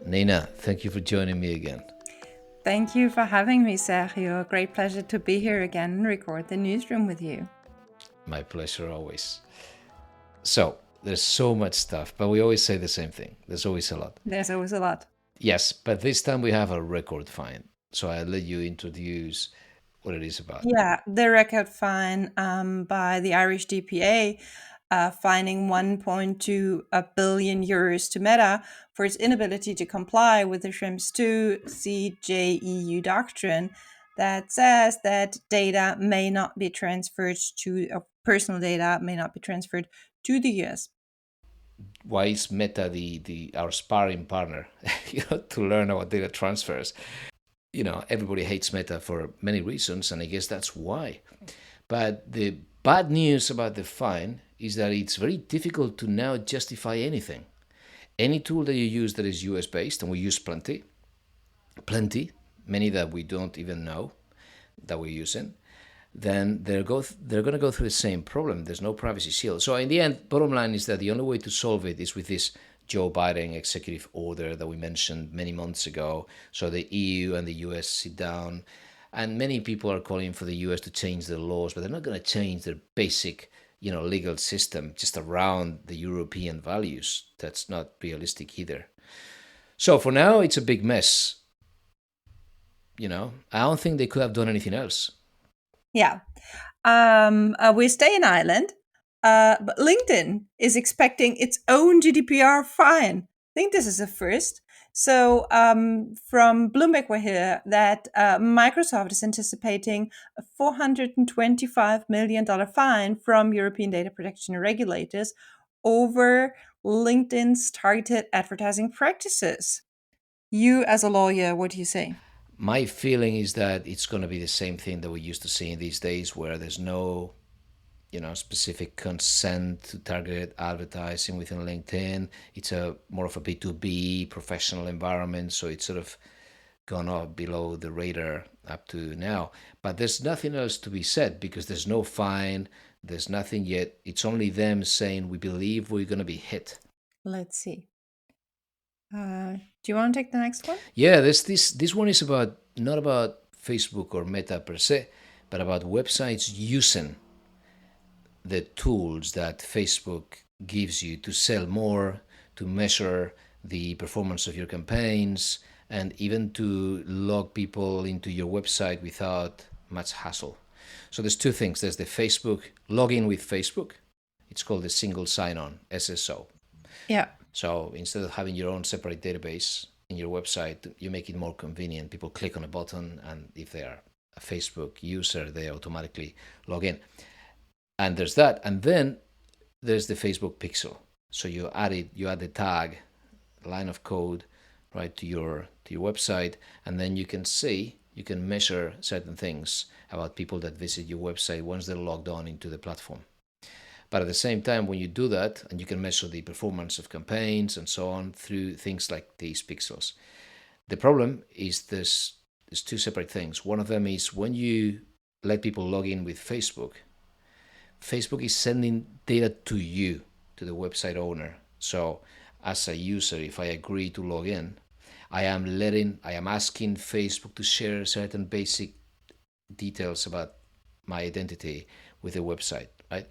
Nina, thank you for joining me again. Thank you for having me, Sergio. A great pleasure to be here again and record the newsroom with you. My pleasure always. So, there's so much stuff, but we always say the same thing. There's always a lot. There's always a lot. Yes, but this time we have a record fine. So I'll let you introduce what it is about. Yeah, the record fine by the Irish DPA fining 1.2 billion euros to Meta for its inability to comply with the Schrems 2 CJEU doctrine that says that data may not be transferred to personal data may not be transferred to the US. Why is Meta the our sparring partner? To learn about data transfers. Everybody hates Meta for many reasons, and I guess that's why. But the bad news about the fine is that it's very difficult to now justify anything. Any tool that you use that is US based, and we use plenty, many that we don't even know that we're using, then they're going to go through the same problem. There's no privacy shield. So in the end, bottom line is that the only way to solve it is with this Joe Biden executive order that we mentioned many months ago. So the EU and the US sit down, and many people are calling for the US to change their laws, but they're not going to change their basic, legal system just around the European values. That's not realistic either. So for now, it's a big mess. I don't think they could have done anything else. Yeah. We stay in Ireland, but LinkedIn is expecting its own GDPR fine. I think this is a first. So from Bloomberg, we hear that Microsoft is anticipating a $425 million fine from European data protection regulators over LinkedIn's targeted advertising practices. You, as a lawyer, what do you say? My feeling is that it's going to be the same thing that we used to see in these days, where there's no specific consent to targeted advertising within LinkedIn. It's a more of a B2B professional environment, so it's sort of gone up below the radar up to now. But there's nothing else to be said because there's no fine, there's nothing yet. It's only them saying we believe we're going to be hit. Let's see. Do you want to take the next one? Yeah, this one is about not about Facebook or Meta per se, but about websites using the tools that Facebook gives you to sell more, to measure the performance of your campaigns, and even to log people into your website without much hassle. So there's two things. There's the Facebook login with Facebook. It's called the single sign-on, SSO. Yeah. So instead of having your own separate database in your website, you make it more convenient. People click on a button, and if they are a Facebook user, they automatically log in. And there's that. And then there's the Facebook pixel. So you add the tag, line of code, right, to your website, and then you can measure certain things about people that visit your website once they're logged on into the platform. But at the same time, when you do that, and you can measure the performance of campaigns and so on through things like these pixels. The problem is there's two separate things. One of them is when you let people log in with Facebook is sending data to you, to the website owner. So as a user, if I agree to log in, I am asking Facebook to share certain basic details about my identity with the website, right?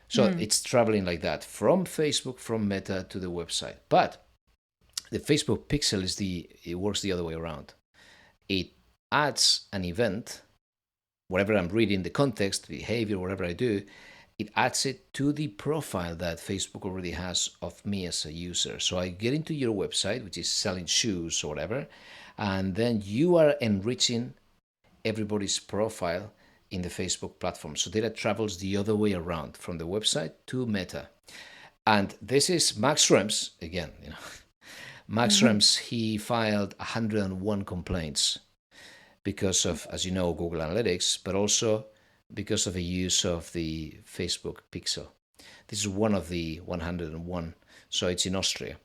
So it's traveling like that from Facebook, from Meta to the website. But the Facebook pixel it works the other way around. It adds an event, whatever I'm reading, the context, behavior, whatever I do, it adds it to the profile that Facebook already has of me as a user. So I get into your website, which is selling shoes or whatever, and then you are enriching everybody's profile in the Facebook platform. So data travels the other way around from the website to Meta. And this is Max Schrems, again, Max Schrems, he filed 101 complaints because of, as you know, Google Analytics, but also because of the use of the Facebook pixel. This is one of the 101, so it's in Austria.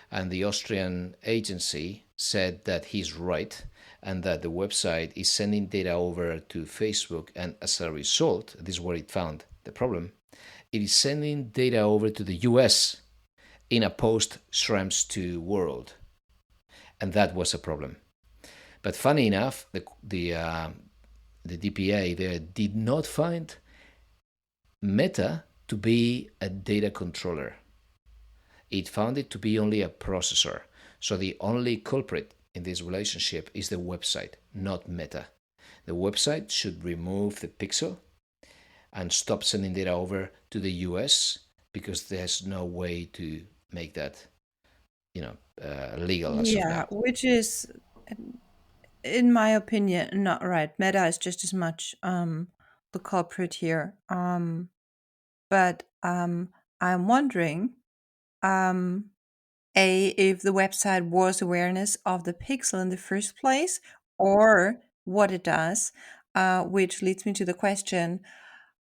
And the Austrian agency said that he's right and that the website is sending data over to Facebook, and as a result, this is where it found the problem, it is sending data over to the US in a post-Schrems 2 world. and that was a problem. But funny enough, the DPA there did not find Meta to be a data controller. It found it to be only a processor. So the only culprit in this relationship is the website, not Meta. The website should remove the pixel and stop sending data over to the US, because there's no way to make that, legal as of Yeah, now. which is, in my opinion, not right. Meta is just as much the culprit here. But I'm wondering, um, if the website was awareness of the pixel in the first place, or what it does, which leads me to the question,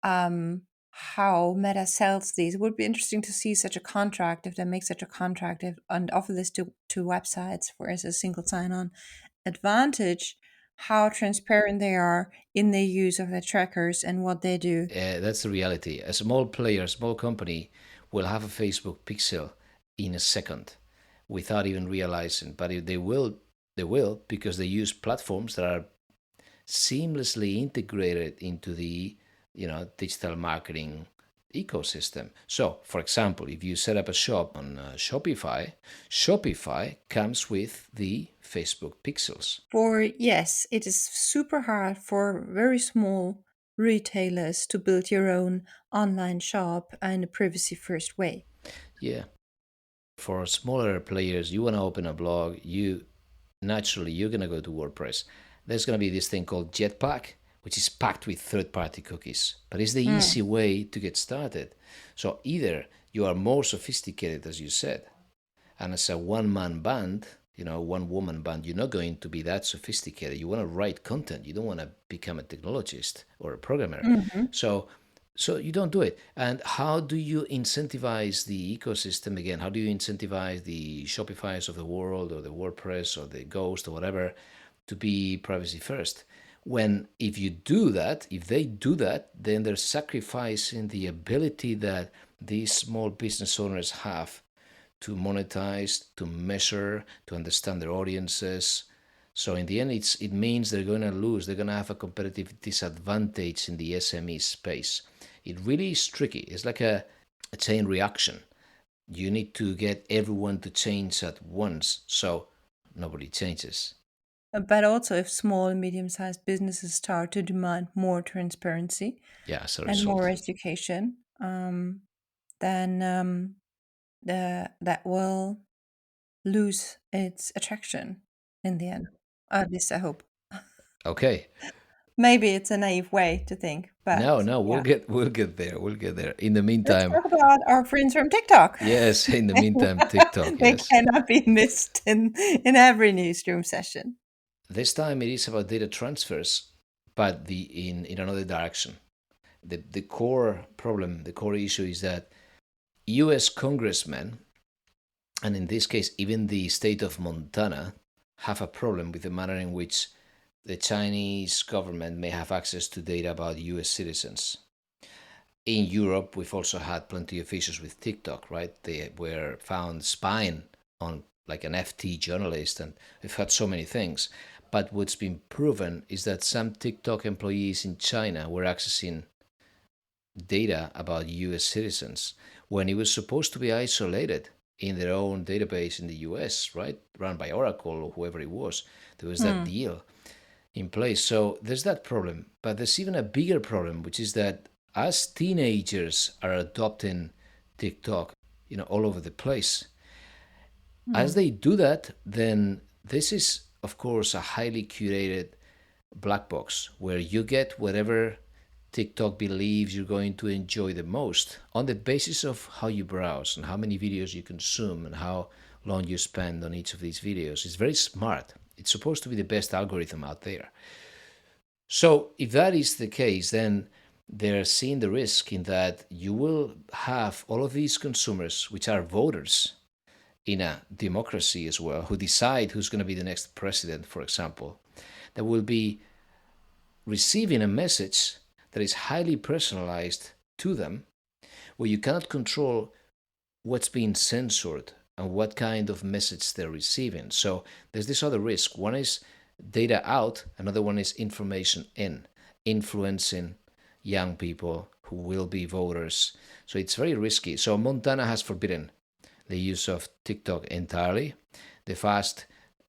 um, how Meta sells these. It would be interesting to see such a contract, if they make such a contract and offer this to websites for as a single sign-on advantage, how transparent they are in their use of their trackers and what they do. That's the reality. A small player, a small company will have a Facebook pixel in a second without even realizing. But if they will, because they use platforms that are seamlessly integrated into the digital marketing ecosystem. So, for example, if you set up a shop on Shopify comes with the Facebook pixels. For yes, it is super hard for very small retailers to build your own online shop in a privacy first way. Yeah. For smaller players, you want to open a blog, you're going to go to WordPress. There's going to be this thing called Jetpack, which is packed with third-party cookies, but it's the Mm. easy way to get started. So either you are more sophisticated, as you said, and as a one-man band, one-woman band, you're not going to be that sophisticated. You want to write content. You don't want to become a technologist or a programmer. Mhm. So you don't do it. And how do you incentivize the ecosystem again? How do you incentivize the Shopify's of the world, or the WordPress, or the Ghost, or whatever, to be privacy first? When if they do that, then they're sacrificing the ability that these small business owners have to monetize, to measure, to understand their audiences. So in the end, it means they're going to lose. They're going to have a competitive disadvantage in the SME space. It really is tricky. It's like a chain reaction. You need to get everyone to change at once, so nobody changes. But also, if small and medium sized businesses start to demand more transparency Yeah, as a and more result. education, then that will lose its attraction in the end. At least I hope. Okay. Maybe it's a naive way to think, No, but no, we'll yeah. get there. We'll get there. In the Let's meantime, talk about our friends from TikTok. yes, in the meantime, TikTok, They yes. cannot be missed in every newsroom session. This time it is about data transfers, but in another direction. The core problem, the core issue is that US congressmen, and in this case even the state of Montana, have a problem with the manner in which the Chinese government may have access to data about US citizens. In Europe, we've also had plenty of issues with TikTok, right? They were found spying on like an FT journalist, and we've had so many things. But what's been proven is that some TikTok employees in China were accessing data about US citizens when it was supposed to be isolated in their own database in the US, right? Run by Oracle or whoever it was. There was that Hmm. deal in place. So there's that problem. But there's even a bigger problem, which is that as teenagers are adopting TikTok, all over the place, as Hmm. they do that, then this is, of course, a highly curated black box where you get whatever TikTok believes you're going to enjoy the most on the basis of how you browse and how many videos you consume and how long you spend on each of these videos. It's very smart. It's supposed to be the best algorithm out there. So, if that is the case, then they're seeing the risk in that you will have all of these consumers, which are voters in a democracy as well, who decide who's going to be the next president, for example, that will be receiving a message that is highly personalized to them, where you cannot control what's being censored and what kind of message they're receiving. So there's this other risk. One is data out, another one is information in, influencing young people who will be voters. So it's very risky. So Montana has forbidden the use of TikTok entirely. They've asked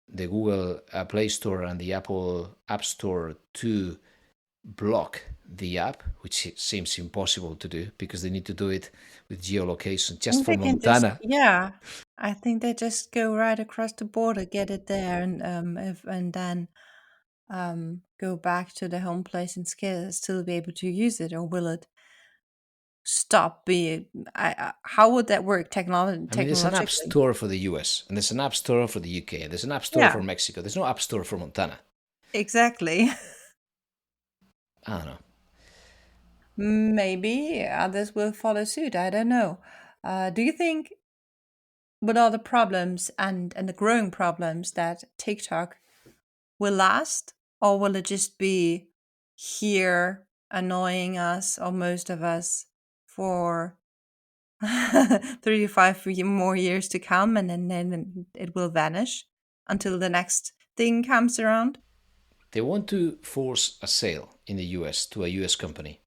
the Google Play Store and the Apple App Store to block the app, which seems impossible to do because they need to do it with geolocation I just think for they can just, Montana. yeah. I think they just go right across the border, get it there, and then go back to the home place and still be able to use it, or will it stop being? How would that work I mean, there's an app technologically? store for the US, and there's an app store for the UK, and there's an app store Yeah, for Mexico. There's no app store for Montana. exactly. I don't know. Maybe others will follow suit. I don't know. Do you think, with all the problems and the growing problems, that TikTok will last, or will it just be here annoying us, or most of us, for 35 more years to come, and then it will vanish until the next thing comes around? They want to force a sale in the US to a US company.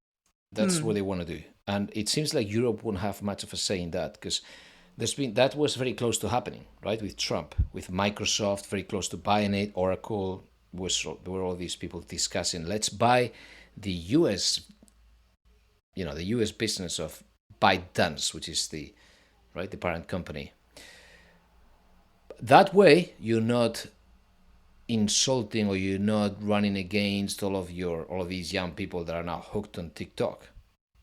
That's what Hmm. they want to do. And it seems like Europe won't have much of a say in that because that was very close to happening, right? With Trump, with Microsoft very close to buying it, Oracle there were all these people discussing, let's buy the US, the US business of ByteDance, which is the parent company. That way, you're not insulting or you're not running against all of these young people that are now hooked on TikTok.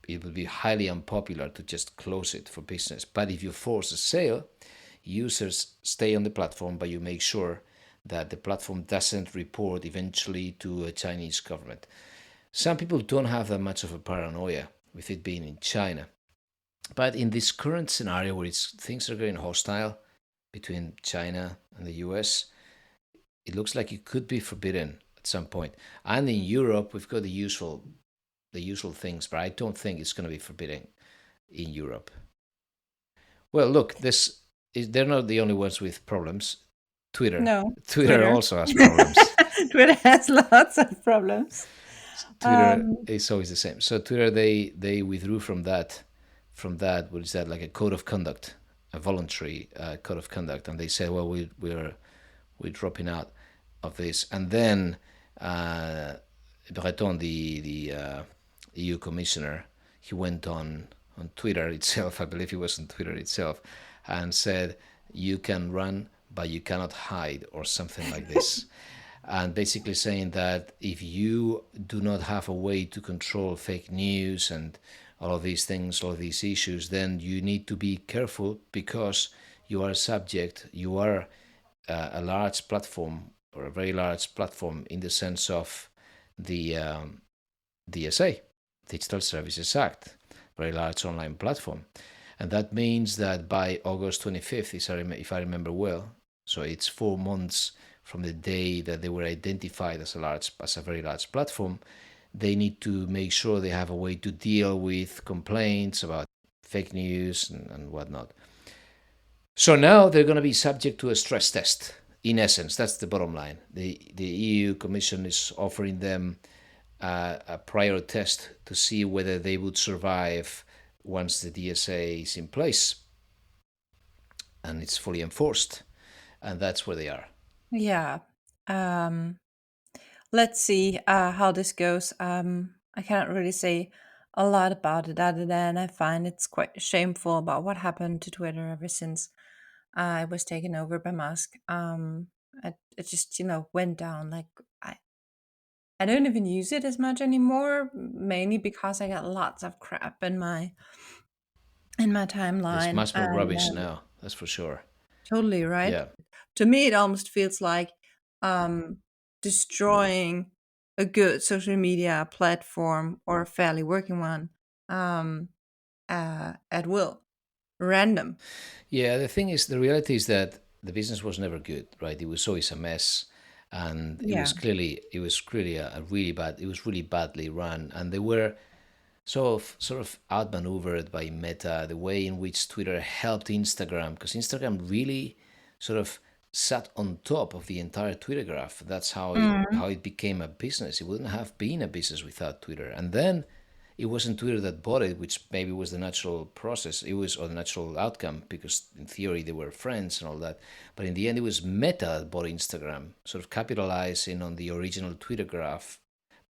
It will be highly unpopular to just close it for business. But if you force a sale, users stay on the platform, but you make sure that the platform doesn't report eventually to a Chinese government. Some people don't have that much of a paranoia with it being in China. But in this current scenario where things are getting hostile between China and the US, it looks like it could be forbidden at some point. And in Europe, we've got the usual things, but I don't think it's going to be forbidden in Europe. Well, look, they're not the only ones with problems. Twitter. No, Twitter Twitter. also has problems. Twitter has lots of problems. Twitter Um, is always the same. So Twitter, they withdrew from that. What is that, like a code of conduct, a voluntary code of conduct, and they said, well, we're dropping out of this. And then Breton, the EU commissioner, he went on Twitter itself, I believe he was on Twitter itself, and said, you can run, but you cannot hide, or something like this. And basically saying that if you do not have a way to control fake news and all of these things, all of these issues, then you need to be careful because you are subject, you are a large platform or a very large platform in the sense of the DSA, Digital Services Act, very large online platform. And that means that by August 25th, if I remember well, so it's 4 months from the day that they were identified as a very large platform, they need to make sure they have a way to deal with complaints about fake news and whatnot. So now they're going to be subject to a stress test. In essence, that's the bottom line. The EU Commission is offering them a prior test to see whether they would survive once the DSA is in place and it's fully enforced. And that's where they are. yeah. Um, let's see how this goes. I cannot really say a lot about it other than I find it's quite shameful about what happened to Twitter ever since it was taken over by Musk. It just went down. Like I don't even use it as much anymore, mainly because I got lots of crap in my There's timeline, much more and rubbish now, that's for sure. totally right. Yeah. To me, it almost feels like um, destroying a good social media platform, or a fairly working one, um, at will, random. Yeah, the reality is that the business was never good, right? It was always a mess. And it Yeah. was clearly a really bad, it was really badly run. And there were sort of outmaneuvered by Meta, the way in which Twitter helped Instagram, because Instagram really sort of sat on top of the entire Twitter graph. That's Mm. how it became a business. It wouldn't have been a business without Twitter. And then it wasn't Twitter that bought it, which maybe was the natural process. It was, or the natural outcome, because in theory they were friends and all that. But in the end, it was Meta that bought Instagram, sort of capitalizing on the original Twitter graph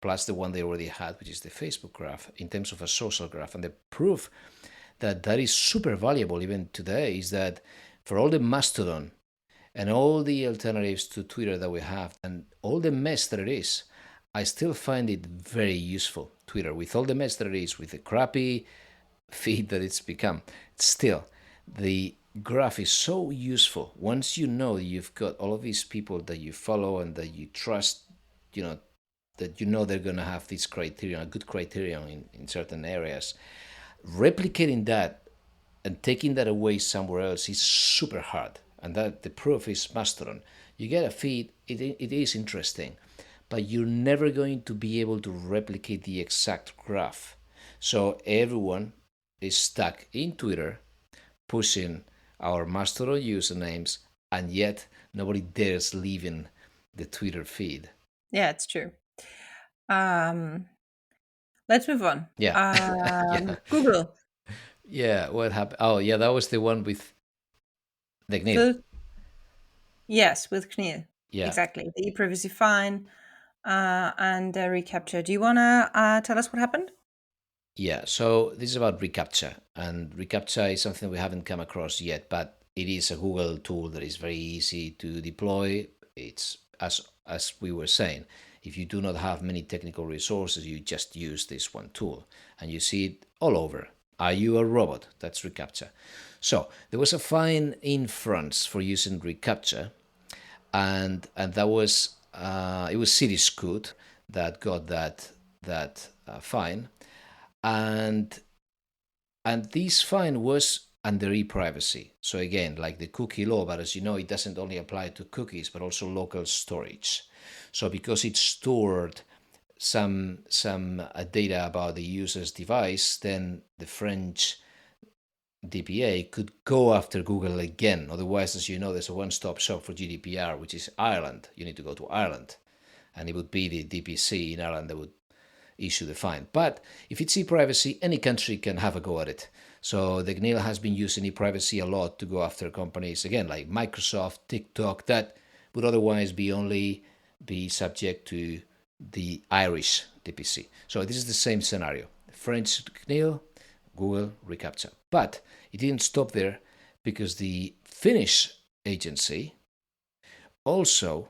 plus the one they already had, which is the Facebook graph, in terms of a social graph. And the proof that that is super valuable even today is that for all the Mastodon and all the alternatives to Twitter that we have and all the mess that it is, I still find it very useful. Twitter, with all the mess that it is, with the crappy feed that it's become, still the graph is so useful. Once you know you've got all of these people that you follow and that you trust, you know, that you know they're going to have this criterion, a good criterion in certain areas. Replicating that and taking that away somewhere else is super hard. And that the proof is Mastodon. You get a feed, it is interesting, but you're never going to be able to replicate the exact graph. So everyone is stuck in Twitter pushing our Mastodon usernames, and yet nobody dares leaving the Twitter feed. Yeah, it's true. Um, let's move on. Yeah. Yeah. Google. Yeah, what happened? Oh, yeah, that was the one with the Gnil. So, yes, with CNIL. Yeah, Exactly. The e-privacy fine and the reCAPTCHA. Do you want to tell us what happened? yeah. So this is about reCAPTCHA, and reCAPTCHA is something we haven't come across yet, but it is a Google tool that is very easy to deploy. It's as we were saying, if you do not have many technical resources, you just use this one tool, and you see it all over. Are you a robot? That's reCAPTCHA. So there was a fine in France for using reCAPTCHA, and that was it was Cityscoot that got that fine, and this fine was under e-privacy. So again, like the cookie law, but as you know, it doesn't only apply to cookies but also local storage. So because it stored some data about the user's device, then the French DPA could go after Google again. Otherwise, as you know, there's a one-stop shop for GDPR, which is Ireland. You need to go to Ireland, and it would be the DPC in Ireland that would issue the fine. But if it's e-privacy, any country can have a go at it. So the GNIL has been using e-privacy a lot to go after companies, again, like Microsoft, TikTok, that would otherwise be subject to the Irish DPC. So this is the same scenario. French GNIL, Google reCAPTCHA. But it didn't stop there, because the Finnish agency also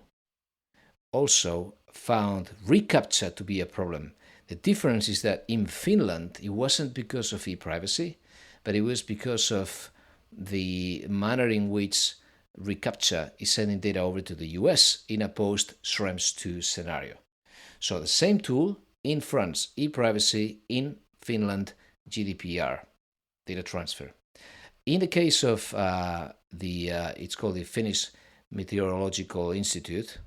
found reCAPTCHA to be a problem. The difference is that in Finland, it wasn't because of e-privacy, but it was because of the manner in which reCAPTCHA is sending data over to the US in a post-Schrems 2 scenario. So the same tool in France, e-privacy; in Finland, GDPR, data transfer. In the case of it's called the Finnish Meteorological Institute.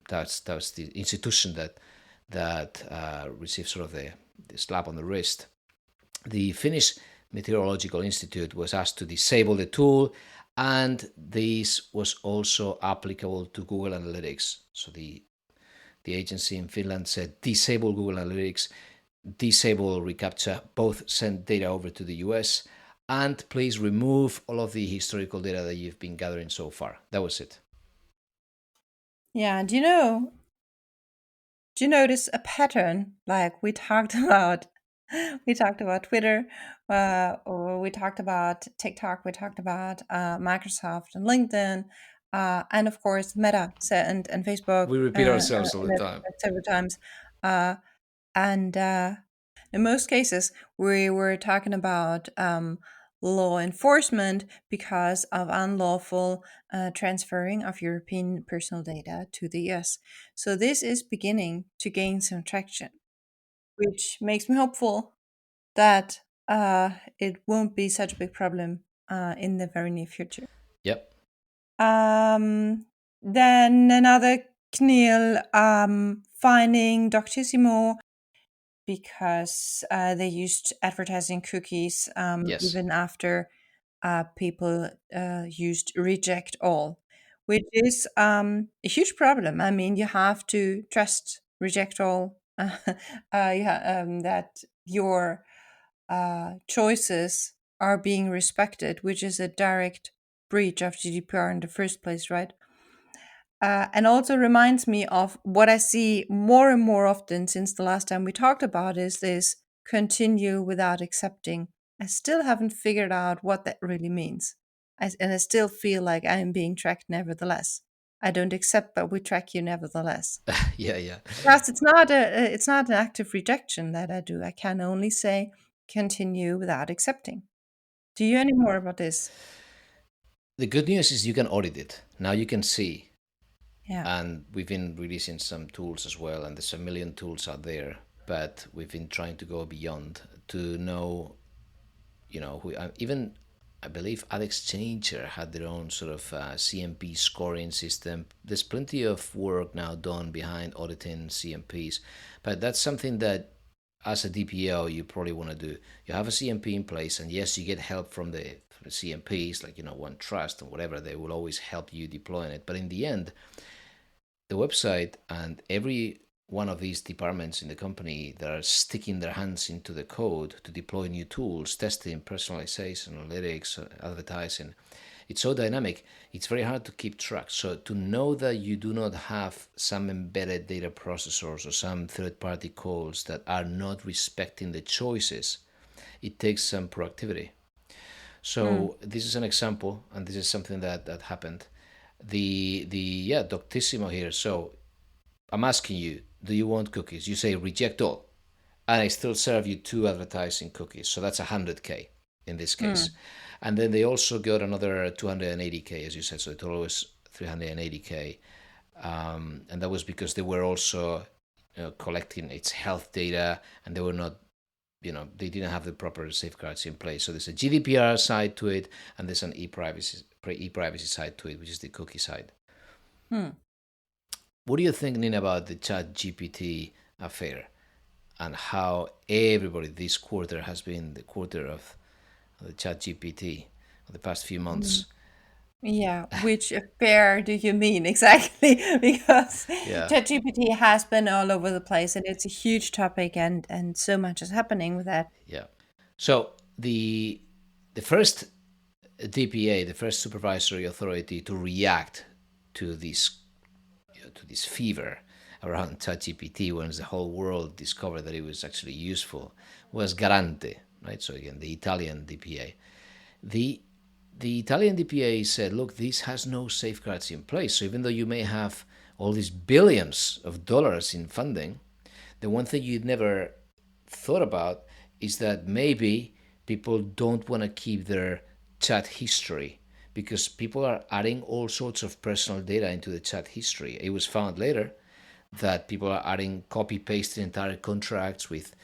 That's the institution that received sort of the slap on the wrist. The Finnish Meteorological Institute was asked to disable the tool, and this was also applicable to Google Analytics. So the agency in Finland said disable Google Analytics, disable reCAPTCHA, both send data over to the US, and please remove all of the historical data that you've been gathering so far. That was it. Yeah. Do you notice a pattern? Like we talked about, we talked about Twitter, or we talked about TikTok, we talked about Microsoft and LinkedIn, and of course Meta and Facebook We repeat ourselves all the time. several times. Uh, and in most cases, we were talking about law enforcement because of unlawful transferring of European personal data to the US. So this is beginning to gain some traction, which makes me hopeful that it won't be such a big problem in the very near future. Yep. Then another CNIL finding Doctissimo because they used advertising cookies Yes. even after people used reject all, which is a huge problem. I mean, you have to trust reject all, yeah, that your choices are being respected, which is a direct breach of GDPR in the first place, right? And also reminds me of what I see more and more often since the last time we talked about is this continue without accepting. I still haven't figured out what that really means. And I still feel like I am being tracked nevertheless. I don't accept, but we track you nevertheless. Yeah, yeah. Yes, it's not an active rejection that I do. I can only say continue without accepting. Do you any more about this? The good news is you can audit it. Now you can see, Yeah. and we've been releasing some tools as well, and there's a million tools out there, but we've been trying to go beyond to know, who even I believe Alex Changer had their own sort of CMP scoring system. There's plenty of work now done behind auditing CMPs, but that's something that as a DPO you probably want to do. You have a CMP in place, and yes, you get help from the CMPs, like One Trust and whatever. They will always help you deploying it. But in the end, the website and every one of these departments in the company that are sticking their hands into the code to deploy new tools, testing, personalization, analytics, advertising, it's so dynamic, it's very hard to keep track. So to know that you do not have some embedded data processors or some third-party calls that are not respecting the choices, it takes some proactivity. Hmm. So this is an example, and this is something that happened. The yeah, Doctissimo here. So I'm asking you, do you want cookies? You say reject all, and I still serve you two advertising cookies. So that's 100K in this case. Hmm. And then they also got another 280K, as you said. So the total was 380K. And that was because they were also collecting its health data, and they were not, they didn't have the proper safeguards in place. So there's a GDPR side to it, and there's an e-privacy side to it, which is the cookie side. Hmm. What do you think, Nina, about the Chat GPT affair and how everybody this quarter has been the quarter of the Chat GPT of the past few Hmm. months? Yeah, which affair do you mean exactly? Because Yeah, ChatGPT has been all over the place and it's a huge topic and so much is happening with that. yeah. So the first DPA, the first supervisory authority to react to this to this fever around ChatGPT once the whole world discovered that it was actually useful was Garante, right? So again, the Italian DPA. The the Italian DPA said, look, this has no safeguards in place. So even though you may have all these billions of dollars in funding, the one thing you'd never thought about is that maybe people don't want to keep their chat history because people are adding all sorts of personal data into the chat history. It was found later that people are adding copy pasting entire contracts with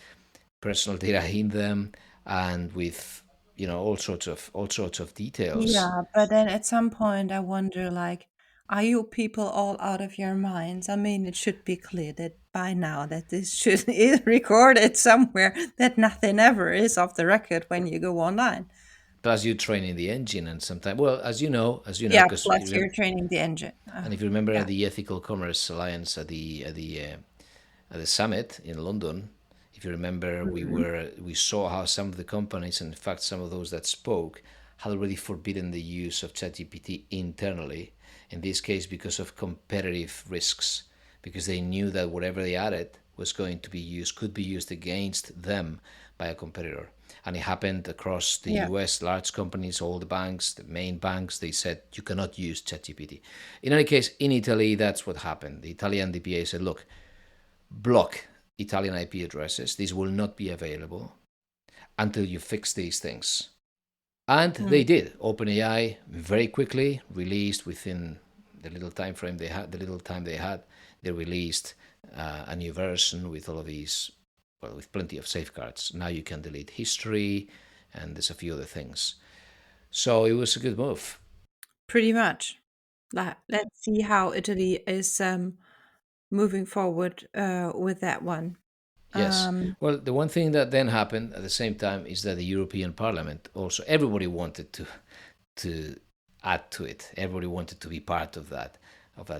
personal data in them and with all sorts of details. Yeah, but then at some point I wonder like, are you people all out of your minds? I mean, it should be clear that by now that this should is recorded somewhere that nothing ever is off the record when you go online. Plus you training the engine and sometimes, well, as you know, Yeah, because plus you're training the engine. and if you remember at Yeah. the Ethical Commerce Alliance at the summit in London, if you remember, Mhm. we saw how some of the companies, and in fact some of those that spoke, had already forbidden the use of ChatGPT internally. In this case, because of competitive risks, because they knew that whatever they added was going to be used, could be used against them by a competitor. And it happened across the Yeah. US, large companies, all the banks, the main banks, they said you cannot use ChatGPT. In any case, in Italy, that's what happened. The Italian DPA said, look, block Italian IP addresses. These will not be available until you fix these things. And they Mm. did. OpenAI very quickly released within the little time frame they had, the little time they had, they released a new version with all of these, well, with plenty of safeguards. Now you can delete history, and there's a few other things. So it was a good move. Pretty much. Let's see how Italy is moving forward with that one. Yes. Well, the one thing that then happened at the same time is that the European Parliament also, everybody wanted to add to it. Everybody wanted to be part of that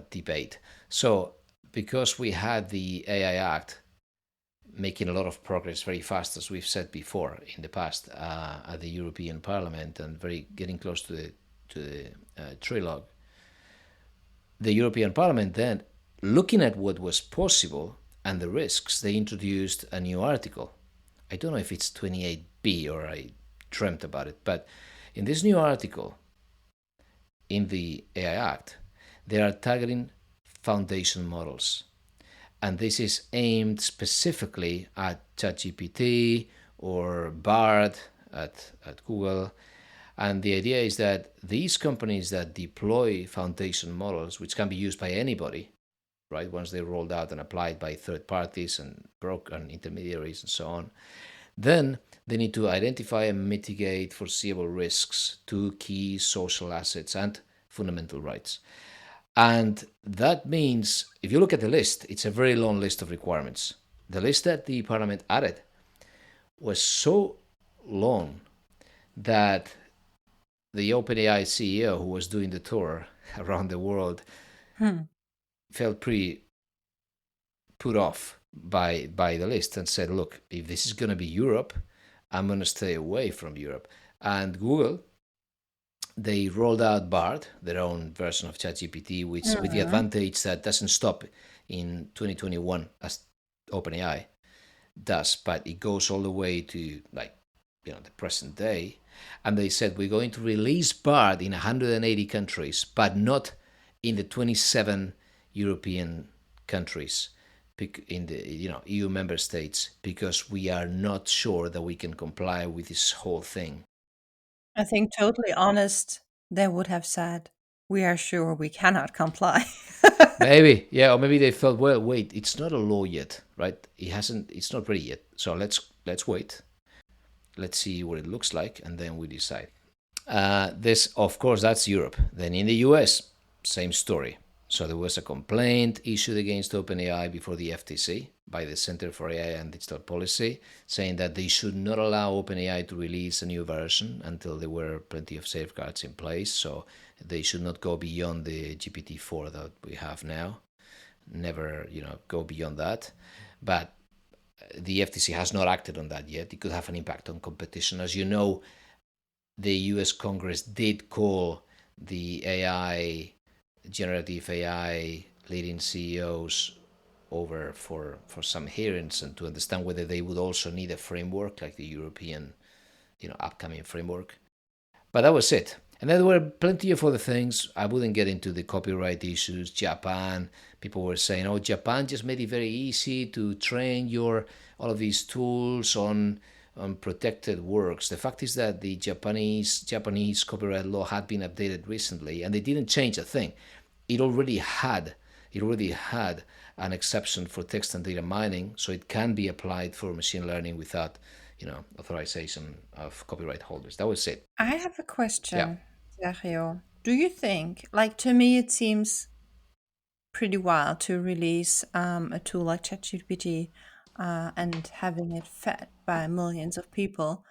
debate. So because we had the AI Act making a lot of progress very fast, as we've said before in the past, at the European Parliament, and very getting close to the trilogue, the European Parliament then, looking at what was possible and the risks, they introduced a new article. I don't know if it's 28B or I dreamt about it, but in this new article in the AI Act, they are targeting foundation models. And this is aimed specifically at ChatGPT or Bard at Google. And the idea is that these companies that deploy foundation models, which can be used by anybody, right, once they're rolled out and applied by third parties and broker intermediaries and so on, then they need to identify and mitigate foreseeable risks to key social assets and fundamental rights. And that means, if you look at the list, it's a very long list of requirements. The list that the Parliament added was so long that the OpenAI CEO, who was doing the tour around the world, felt pretty put off by the list and said, look, if this is going to be Europe, I'm going to stay away from Europe. And Google, they rolled out Bard, their own version of ChatGPT, which with the advantage that doesn't stop in 2021 as OpenAI does, but it goes all the way to the present day. And they said we're going to release Bard in 180 countries, but not in the 27 European countries in the EU member states, because we are not sure that we can comply with this whole thing. I think totally honest, they would have said, "We are sure we cannot comply." Maybe, yeah, or maybe they felt, well, wait, it's not a law yet, right? It's not ready yet. So let's wait. Let's see what it looks like, and then we decide. This, of course, that's Europe. Then in the US, same story. So there was a complaint issued against OpenAI before the FTC by the Center for AI and Digital Policy, saying that they should not allow OpenAI to release a new version until there were plenty of safeguards in place. So they should not go beyond the GPT-4 that we have now. Never, go beyond that. But the FTC has not acted on that yet. It could have an impact on competition. As you know, the US Congress did call the generative AI leading CEOs over for some hearings and to understand whether they would also need a framework like the European, upcoming framework. But that was it. And then there were plenty of other things. I wouldn't get into the copyright issues. Japan, people were saying, oh, Japan just made it very easy to train all of these tools on protected works. The fact is that the Japanese copyright law had been updated recently, and they didn't change a thing. It already had an exception for text and data mining, so it can be applied for machine learning without authorization of copyright holders. That was it. I have a Yeah. question, Sergio. Do you think, to me, it seems pretty wild to release a tool like ChatGPT and having it fed by millions of people?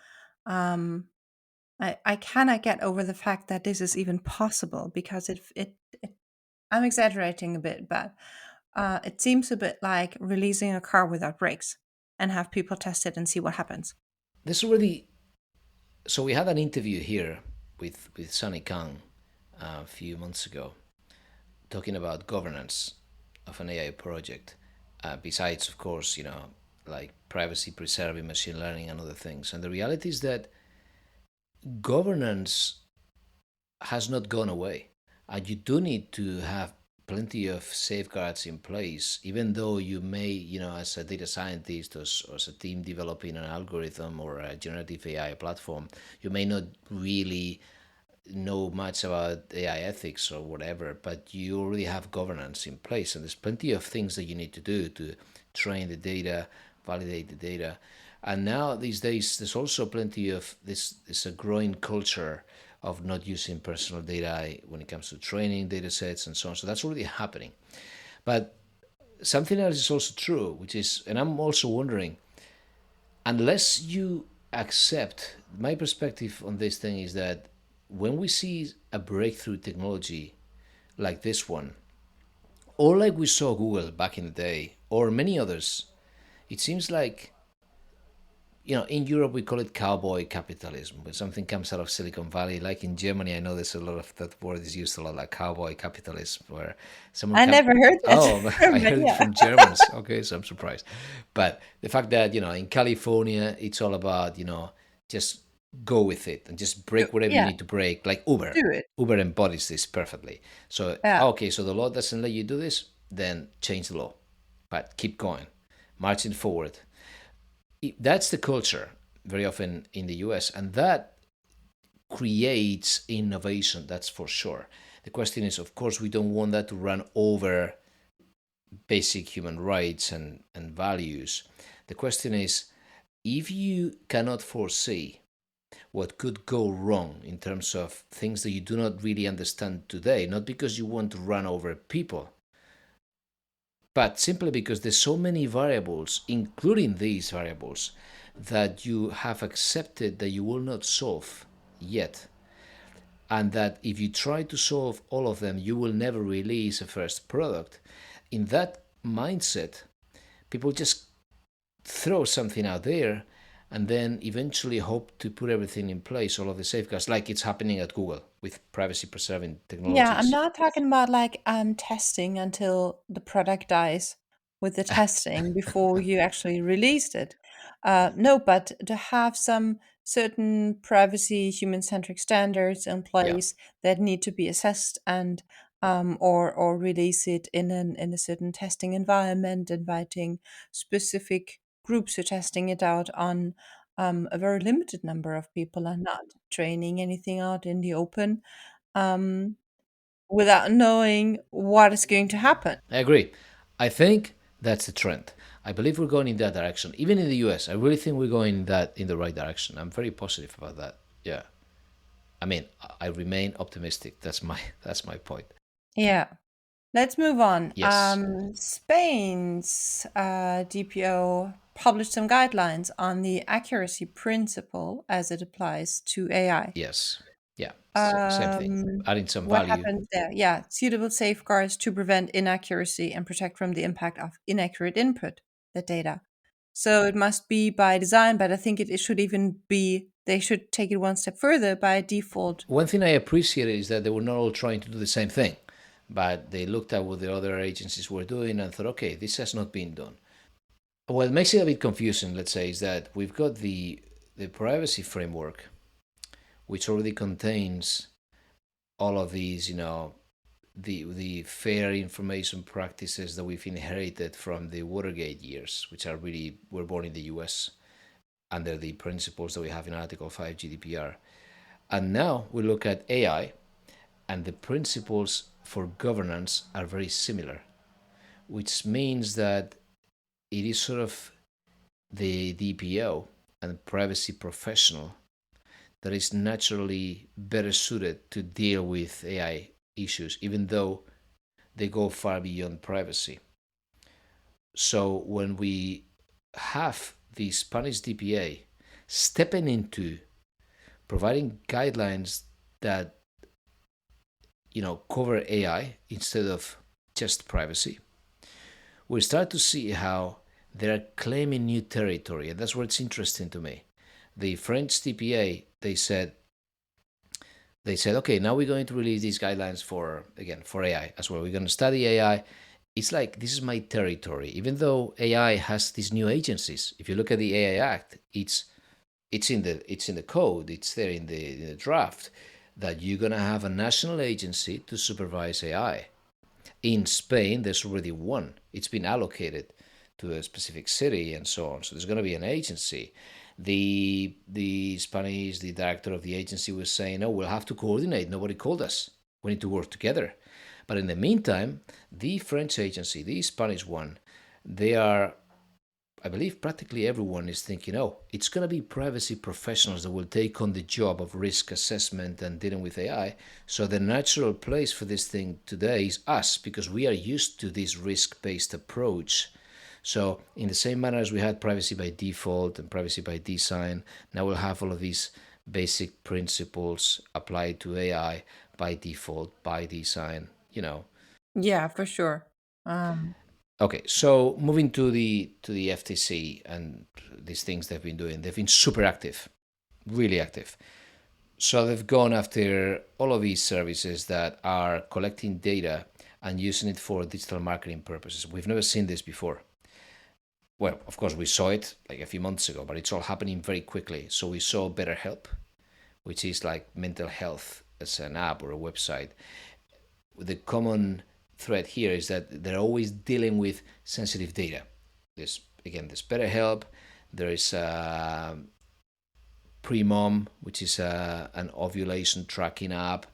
I cannot get over the fact that this is even possible, because I'm exaggerating a bit, but it seems a bit like releasing a car without brakes and have people test it and see what happens. So we had an interview here with Sunny Kang a few months ago, talking about governance of an AI project. Besides, of course, like privacy preserving, machine learning, and other things. And the reality is that governance has not gone away, and you do need to have plenty of safeguards in place, even though you may, as a data scientist or as a team developing an algorithm or a generative AI platform, you may not really know much about AI ethics or whatever, but you already have governance in place, and there's plenty of things that you need to do to train the data, validate the data. And now these days, there's also plenty of this. It's a growing culture of not using personal data when it comes to training data sets and so on. So that's already happening. But something else is also true, which is, and I'm also wondering, unless you accept, my perspective on this thing is that when we see a breakthrough technology like this one, or like we saw Google back in the day, or many others, it seems like, in Europe we call it cowboy capitalism. When something comes out of Silicon Valley, like in Germany, I know there's a lot of that word is used a lot, like cowboy capitalism, where someone I come. never heard that, Oh, I but heard it yeah. from Germans. Okay, so I'm surprised. But the fact that in California, it's all about just go with it and just break whatever you Yeah, need to break, like Uber. do it. Uber embodies this perfectly. So Yeah. okay, so the law doesn't let you do this, then change the law, but keep going, marching forward. That's the culture very often in the US, and that creates innovation, that's for sure. The question is, of course, we don't want that to run over basic human rights and values. The question is, if you cannot foresee what could go wrong in terms of things that you do not really understand today, not because you want to run over people, but simply because there's so many variables, including these variables, that you have accepted that you will not solve yet. And that if you try to solve all of them, you will never release a first product. In that mindset, people just throw something out there and then eventually hope to put everything in place, all of the safeguards, like it's happening at Google with privacy preserving Yeah, I'm technologies. not talking about like testing until the product dies with the testing before you actually released it. No, but to have some certain privacy, human-centric standards in Yeah, place that need to be assessed and or release it in a certain testing environment, inviting specific groups who are testing it out on a very limited number of people and not training anything out in the open. Um, without knowing what is going to happen. I agree. I think that's the trend. I believe we're going in that direction. Even in the US, I really think we're going in the right direction. I'm very positive about that. Yeah. I mean, I remain optimistic. That's my point. Yeah. Let's move on. Yes. Spain's DPO published some guidelines on the accuracy principle as it applies to AI. Yes. Yeah. Same thing. Um, Adding some what value. happens there? Yeah, suitable safeguards to prevent inaccuracy and protect from the impact of inaccurate input, the data. So it must be by design, but I think it should even be, they should take it one step further by default. One thing I appreciate is that they were not all trying to do the same thing, but they looked at what the other agencies were doing and thought, okay, this has not been done. What makes it a bit confusing, let's say, is that we've got the privacy framework, which already contains all of these, the fair information practices that we've inherited from the Watergate years, which are really were born in the U.S. under the principles that we have in Article 5 GDPR. And now we look at AI, and the principles for governance are very similar, which means that it is sort of the DPO and privacy professional that is naturally better suited to deal with AI issues, even though they go far beyond privacy. So when we have the Spanish DPA stepping into providing guidelines that cover AI instead of just privacy, we start to see how they're claiming new territory, and that's where it's interesting to me. The French DPA, they said, okay, now we're going to release these guidelines for AI as well. We're going to study AI. It's like this is my territory, even though AI has these new agencies. If you look at the AI Act, it's in the code. It's there in the draft that you're gonna have a national agency to supervise AI. In Spain, there's already one. It's been allocated to a specific city and so on. So there's going to be an agency. The Spanish, the director of the agency was saying, "Oh, we'll have to coordinate. Nobody called us. We need to work together." But in the meantime, the French agency, the Spanish one, they are, I believe practically everyone is thinking, oh, it's going to be privacy professionals that will take on the job of risk assessment and dealing with AI. So the natural place for this thing today is us, because we are used to this risk-based approach. So in the same manner as we had privacy by default and privacy by design, now we'll have all of these basic principles applied to AI by default, by design, Yeah, for sure. Um, Okay, so moving to the FTC and these things they've been doing, they've been super active, really active. So they've gone after all of these services that are collecting data and using it for digital marketing purposes. We've never seen this before. Well, of course, we saw it like a few months ago, but it's all happening very quickly. So we saw BetterHelp, which is like mental health as an app or a website. The common thread here is that they're always dealing with sensitive data. There's BetterHelp. There is Premom, which is an ovulation tracking app,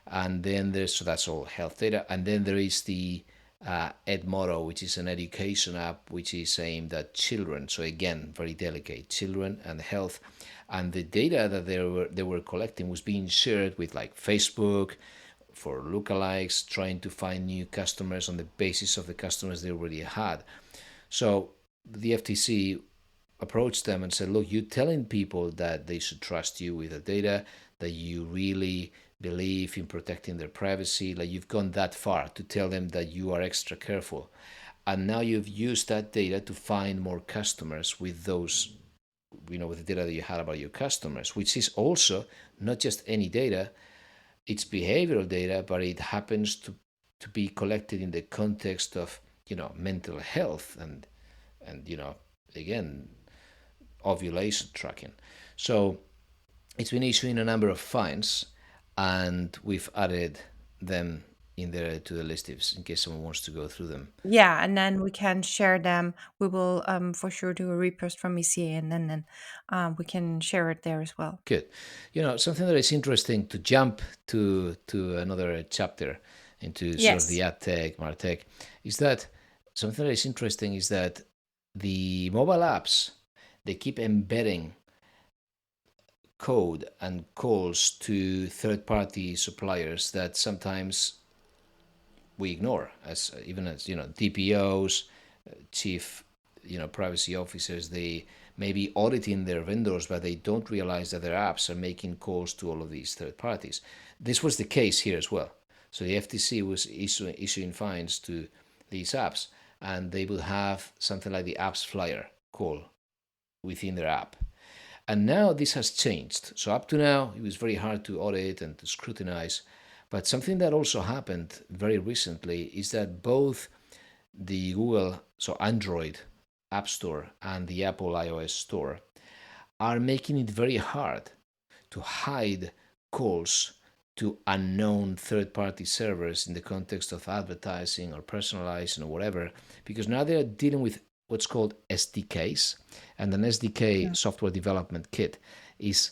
and then so that's all health data. And then there is the Edmodo, which is an education app which is aimed at children. So again, very delicate, children and health. And the data that they were collecting was being shared with like Facebook for lookalikes, trying to find new customers on the basis of the customers they already had. So the FTC approached them and said, look, you're telling people that they should trust you with the data, that you really believe in protecting their privacy, like you've gone that far to tell them that you are extra careful. And now you've used that data to find more customers with those, with the data that you had about your customers, which is also not just any data, it's behavioral data, but it happens to be collected in the context of, mental health and again, ovulation tracking. So it's been issuing a number of fines, and we've added them in there to the list in case someone wants to go through them. yeah, and then we can share them. We will for sure do a repost from ECA, and then we can share it there as well. Good. Something that is interesting to jump to another chapter into sort of the Yes. ad tech, martech, is that something that is interesting is that the mobile apps, they keep embedding code and calls to third-party suppliers that sometimes we ignore, as even as DPOs, chief privacy officers, they may be auditing their vendors, but they don't realize that their apps are making calls to all of these third parties. This was the case here as well. So the FTC was issuing fines to these apps, and they would have something like the apps flyer call within their app. And now this has changed. So up to now, it was very hard to audit and to scrutinize. But something that also happened very recently is that both the Google, so Android App Store, and the Apple iOS Store are making it very hard to hide calls to unknown third-party servers in the context of advertising or personalizing or whatever, because now they're dealing with what's called SDKs. And an SDK, software development kit, is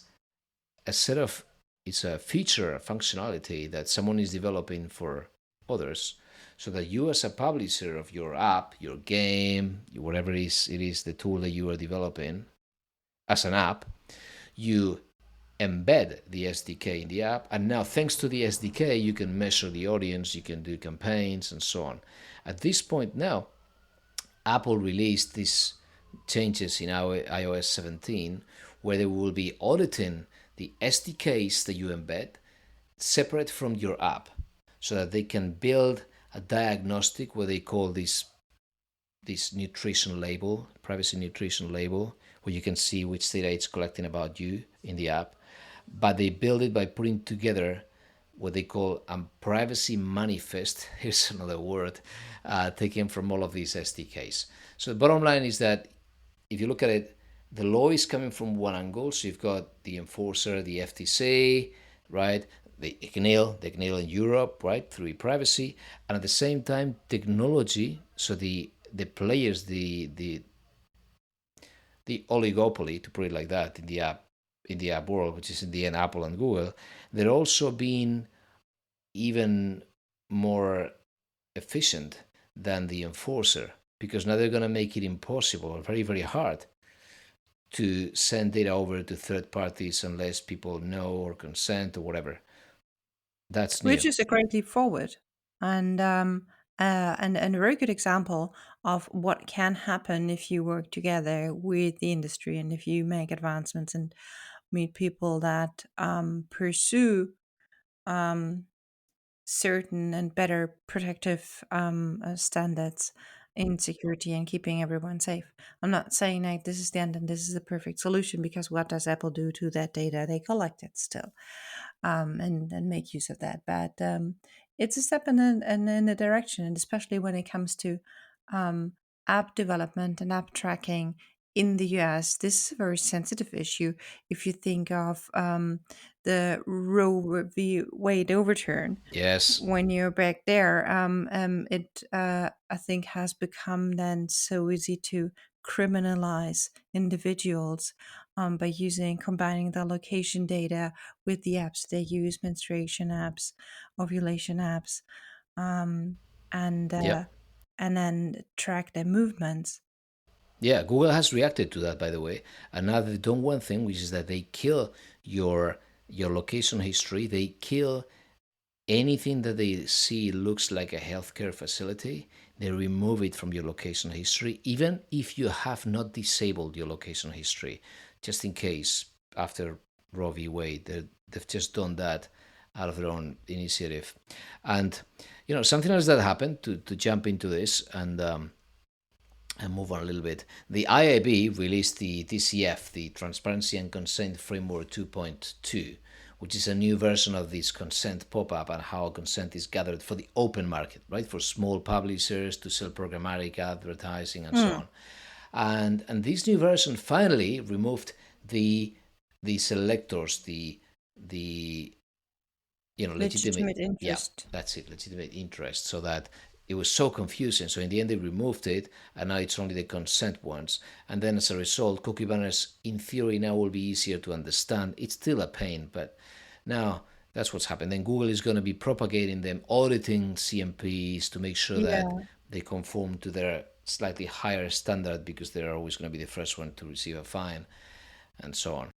it's a feature, a functionality that someone is developing for others, so that you as a publisher of your app, your game, whatever it is the tool that you are developing as an app, you embed the SDK in the app, and now thanks to the SDK you can measure the audience, you can do campaigns and so on. At this point now, Apple released these changes in our iOS 17 where they will be auditing the SDKs that you embed separate from your app, so that they can build a diagnostic, what they call this nutrition label, privacy nutrition label, where you can see which data it's collecting about you in the app. But they build it by putting together what they call a privacy manifest. Here's another word taken from all of these SDKs. So the bottom line is that if you look at it, the law is coming from one angle. So you've got the enforcer, the FTC, right? The CNIL in Europe, right, through privacy, and at the same time technology. So the players, the oligopoly, to put it like that, in the app world, which is in the end Apple and Google, they're also being even more efficient than the enforcer. because now they're going to make it impossible or very, very hard to send data over to third parties unless people know or consent or whatever. That's Which new. is a great leap forward, and and a very good example of what can happen if you work together with the industry and if you make advancements and meet people that pursue um, certain and better protective standards in security and keeping everyone safe. I'm not saying like this is the end and this is the perfect solution, because what does Apple do to that data? They collect it still, and make use of that. But it's a step in a direction, and especially when it comes to um, app development and app tracking in the US, this is a very sensitive issue. If you think of the Roe v. Wade overturn, Yes. when you're back there, it I think has become then so easy to criminalize individuals by combining the location data with the apps they use, menstruation apps, ovulation apps, um, and uh, Yep. and then track their movements. Yeah, Google has reacted to that, by the way. And now they've done one thing, which is that they kill your your location history. They kill anything that they see looks like a healthcare facility. They remove it from your location history, even if you have not disabled your location history, just in case after Roe v. Wade. They've just done that out of their own initiative. And, something else that happened to jump into this and move on a little bit. The IAB released the TCF, the Transparency and Consent Framework 2.2, which is a new version of this consent pop-up and how consent is gathered for the open market, right? For small publishers to sell programmatic advertising and so Hmm. on. And this new version finally removed the selectors, the legitimate, Legitimate yeah, interest. that's it, legitimate interest, so that it was so confusing. So in the end they removed it, and now it's only the consent ones. And then as a result, cookie banners in theory now will be easier to understand. It's still a pain, but now that's what's happened. Then Google is going to be propagating them, auditing CMPs to make sure that Yeah. they conform to their slightly higher standard, because they're always going to be the first one to receive a fine, and so on.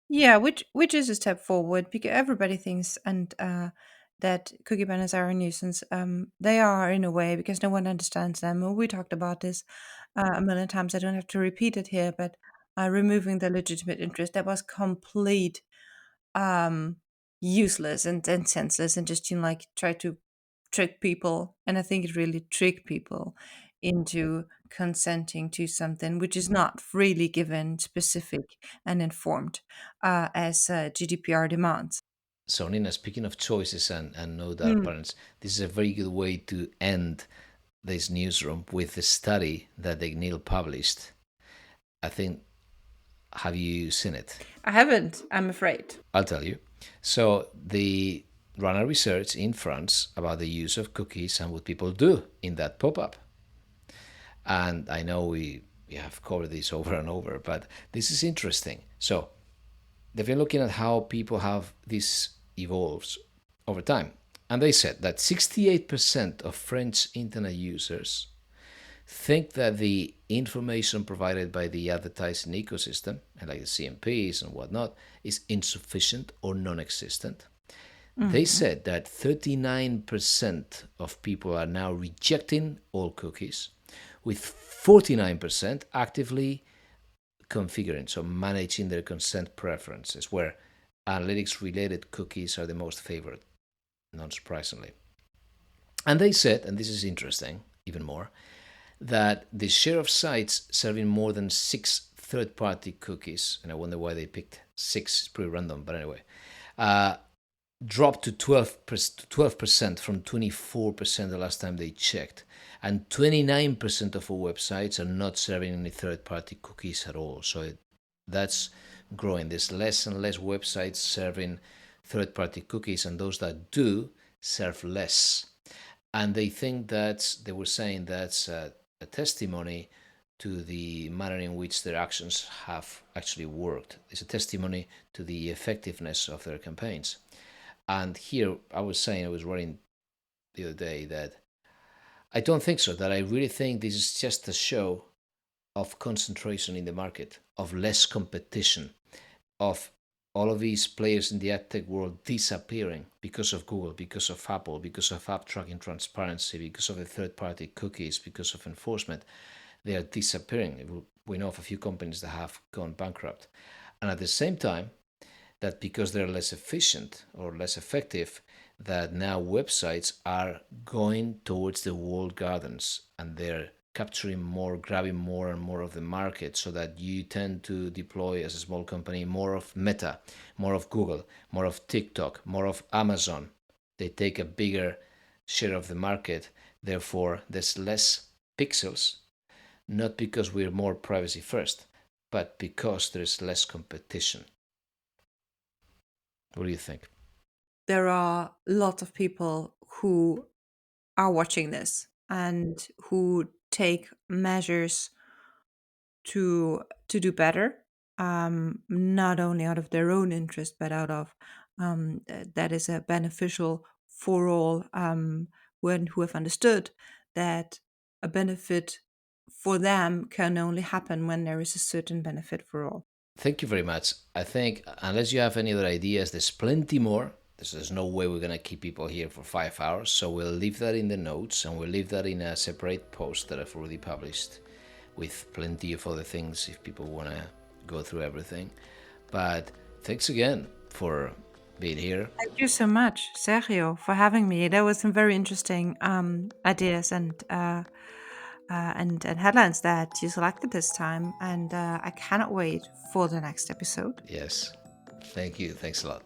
Yeah, which is a step forward, because everybody thinks and that cookie banners are a nuisance. They are in a way because no one understands them. Well, we talked about this a million times. I don't have to repeat it here, but removing the legitimate interest, that was complete um, useless and senseless, and just like try to trick people. And I think it really tricked people into consenting to something which is not really given specific and informed as GDPR demands. So, Nina, speaking of choices and no dark Hmm. parents, this is a very good way to end this newsroom with the study that the Neil published. I think, have you seen it? I haven't, I'm afraid. I'll tell you. So, they ran a research in France about the use of cookies and what people do in that pop up. And I know we have covered this over and over, but this is interesting. So, they've been looking at how people have this evolves over time. And they said that 68% of French internet users think that the information provided by the advertising ecosystem, and like the CMPs and whatnot, is insufficient or non existent. They Mhm. said that 39% of people are now rejecting all cookies, with 49% actively configuring, so managing their consent preferences, where analytics related cookies are the most favored, not surprisingly. And they said, and this is interesting even more, that the share of sites serving more than 6 third-party cookies, and I wonder why they picked 6, it's pretty random, but anyway, uh, dropped to 12% from 24% the last time they checked. And 29% of all websites are not serving any third-party cookies at all. So that's growing. There's less and less websites serving third-party cookies, and those that do serve less. And they think that they were saying that's a testimony to the manner in which their actions have actually worked. It's a testimony to the effectiveness of their campaigns. And here I was saying, I was writing the other day that I don't think so. That I really think this is just a show of concentration in the market, of less competition, of all of these players in the ad tech world disappearing because of Google, because of Apple, because of app tracking transparency, because of the third party cookies, because of enforcement. They are disappearing. We know of a few companies that have gone bankrupt. And at the same time, that because they're less efficient or less effective, that now websites are going towards the walled gardens and they're capturing more, grabbing more and more of the market, so that you tend to deploy as a small company more of Meta, more of Google, more of TikTok, more of Amazon. They take a bigger share of the market. Therefore, there's less pixels, not because we're more privacy first, but because there's less competition. What do you think? There are a lot of people who are watching this and who take measures to do better, not only out of their own interest, but out of that is a beneficial for all, when who have understood that a benefit for them can only happen when there is a certain benefit for all. Thank you very much. I think unless you have any other ideas, there's plenty more. There's no way we're gonna keep people here for 5 hours, so we'll leave that in the notes and we'll leave that in a separate post that I've already published, with plenty of other things if people wanna go through everything. But thanks again for being here. Thank you so much, Sergio, for having me. There was some very interesting ideas and headlines that you selected this time, and I cannot wait for the next episode. Yes. Thank you. Thanks a lot.